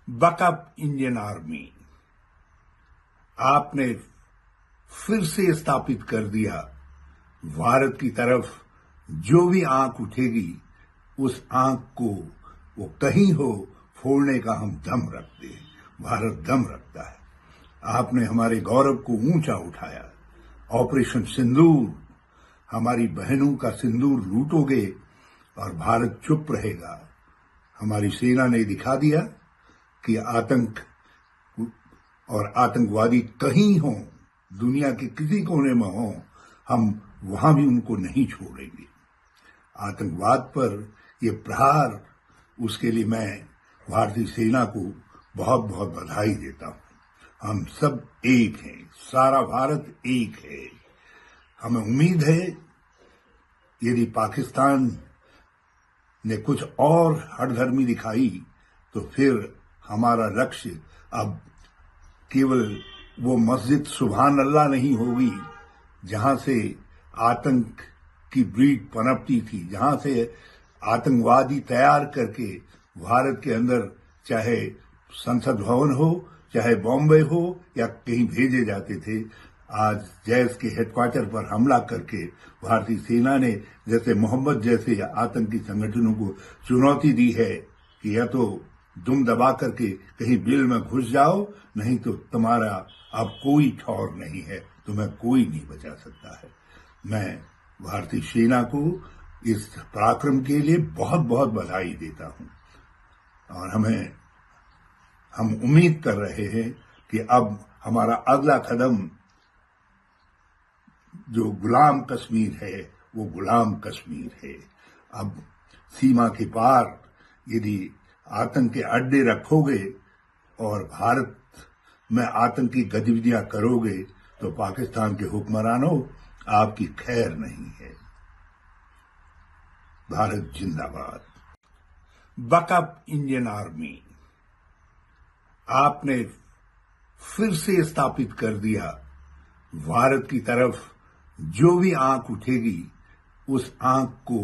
Backup Indian army आपने फिर से स्थापित कर दिया। भारत की तरफ जो भी आंख उठेगी उस आंख को वो कहीं हो फोड़ने का हम दम रखते हैं। भारत दम रखता है। आपने हमारे गौरव को ऊंचा उठाया। ऑपरेशन सिंदूर, हमारी बहनों का सिंदूर लूटोगे और भारत चुप रहेगा। हमारी सेना ने दिखा दिया कि आतंक और आतंकवादी कहीं हों, दुनिया के किसी कोने में हों, हम वहां भी उनको नहीं छोड़ेंगे। आतंकवाद पर ये प्रहार, उसके लिए मैं भारतीय सेना को बहुत बहुत बधाई देता हूं। हम सब एक हैं, सारा भारत एक है। हमें उम्मीद है यदि पाकिस्तान ने कुछ और हठधर्मी दिखाई तो फिर हमारा लक्ष्य अब केवल वो मस्जिद सुभान अल्लाह नहीं होगी जहां से आतंक की ब्रीड पनपती थी, जहां से आतंकवादी तैयार करके भारत के अंदर चाहे संसद भवन हो, चाहे बॉम्बे हो या कहीं भेजे जाते थे। आज जैश के हेडक्वार्टर पर हमला करके भारतीय सेना ने जैसे मोहम्मद जैसे आतंकी संगठनों को चुनौती दी है कि या तो दुम दबा करके कहीं बिल में घुस जाओ, नहीं तो तुम्हारा अब कोई ठौर नहीं है, तुम्हें कोई नहीं बचा सकता है। मैं भारतीय सेना को इस पराक्रम के लिए बहुत बहुत बधाई देता हूं और हम उम्मीद कर रहे हैं कि अब हमारा अगला कदम जो गुलाम कश्मीर है वो गुलाम कश्मीर है। अब सीमा के पार यदि आतंक के अड्डे रखोगे और भारत में आतंकी गतिविधियां करोगे तो पाकिस्तान के हुक्मरानों आपकी खैर नहीं है। भारत जिंदाबाद। बकअप इंडियन आर्मी आपने फिर से स्थापित कर दिया। भारत की तरफ जो भी आंख उठेगी उस आंख को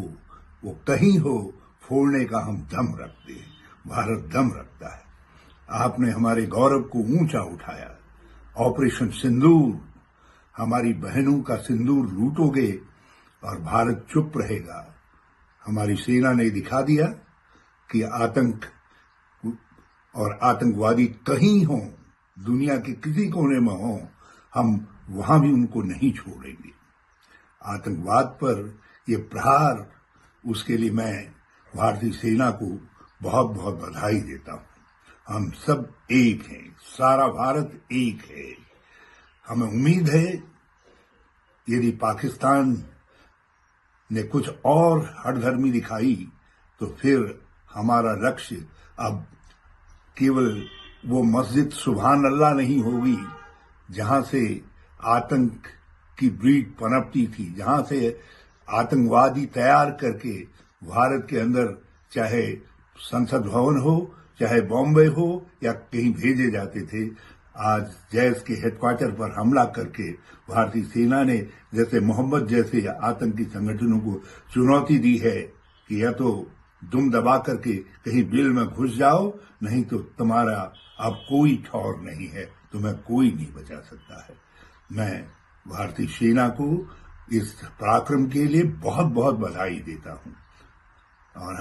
वो कहीं हो फोड़ने का हम दम रखते हैं। भारत दम रखता है। आपने हमारे गौरव को ऊंचा उठाया। ऑपरेशन सिंदूर, हमारी बहनों का सिंदूर लूटोगे और भारत चुप रहेगा। हमारी सेना ने दिखा दिया कि आतंक और आतंकवादी कहीं हों, दुनिया के किसी कोने में हों, हम वहां भी उनको नहीं छोड़ेंगे। आतंकवाद पर ये प्रहार, उसके लिए मैं भारतीय सेना को बहुत बहुत बधाई देता हूं। हम सब एक हैं, सारा भारत एक है। हमें उम्मीद है यदि पाकिस्तान ने कुछ और हठधर्मी दिखाई तो फिर हमारा लक्ष्य अब केवल वो मस्जिद सुभान अल्लाह नहीं होगी जहां से आतंक की ब्रीड पनपती थी, जहां से आतंकवादी तैयार करके भारत के अंदर चाहे संसद भवन हो, चाहे बॉम्बे हो या कहीं भेजे जाते थे। आज जैश के हेडक्वार्टर पर हमला करके भारतीय सेना ने जैसे मोहम्मद जैसे आतंकी संगठनों को चुनौती दी है कि या तो दुम दबा करके कहीं बिल में घुस जाओ, नहीं तो तुम्हारा अब कोई ठौर नहीं है, तुम्हें कोई नहीं बचा सकता है। मैं भारतीय सेना को इस पराक्रम के लिए बहुत बहुत बधाई देता हूं और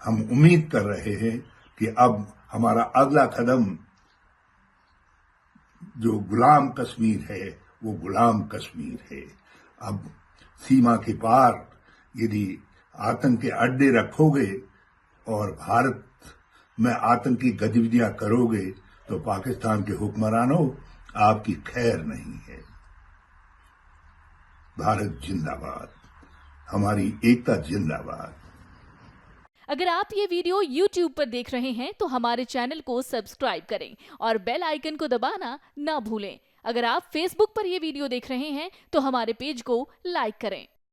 हम उम्मीद कर रहे हैं कि अब हमारा अगला कदम जो गुलाम कश्मीर है वो गुलाम कश्मीर है। अब सीमा के पार यदि आतंक के अड्डे रखोगे और भारत में आतंकी गतिविधियां करोगे तो पाकिस्तान के हुक्मरानों आपकी खैर नहीं है। भारत जिंदाबाद। हमारी एकता जिंदाबाद। अगर आप ये वीडियो YouTube पर देख रहे हैं तो हमारे चैनल को सब्सक्राइब करें और बेल आइकन को दबाना ना भूलें। अगर आप Facebook पर ये वीडियो देख रहे हैं तो हमारे पेज को लाइक करें।